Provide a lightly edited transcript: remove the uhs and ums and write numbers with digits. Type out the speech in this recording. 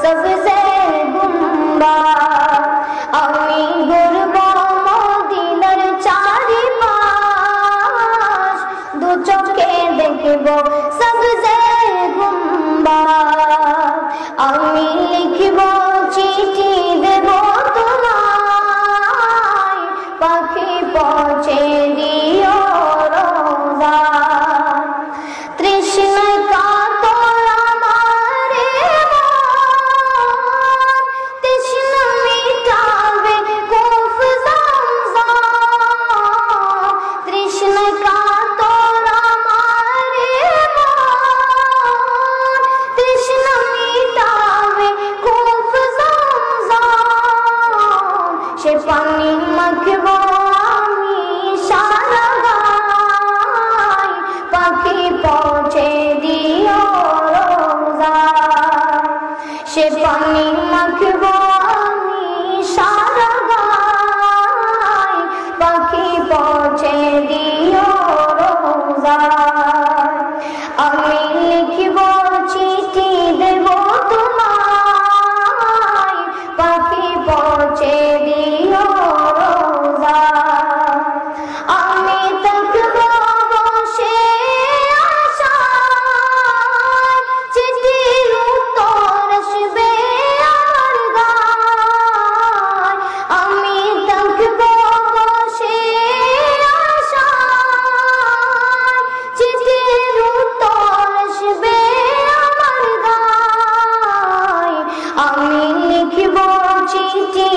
सबसे गुम्बा আমি ঘুরব মদিনার চারিপাশ দু চোখে দেখব सबसे गुम्बा আমি লিখব চিঠি দেব তোমায় পাখি পৌঁছে দিও রোজায় তৃষ্ণা কাতর আমারে তৃষ্ণা মিটাবে কূপ zamzam তৃষ্ণা কাতর আমারে তৃষ্ণা মিটাবে কূপ zamzam সে পানি মাখব আমি সারা গায় পাখি পৌঁছে দিও রোজায় সে পানি মাখব আমি সারা গায় পাখি পৌঁছে দিও রোজায় আমি লিখব চিঠি দেব তোমায় পাখি পৌঁছে দিও রোজায় আমি থাকব বসে আশায় চিঠির উত্তর আসবে আমার গায় আমি থাকব বসে আশায় চিঠির উত্তর আসবে আমার গায় আমি লিখব চিঠি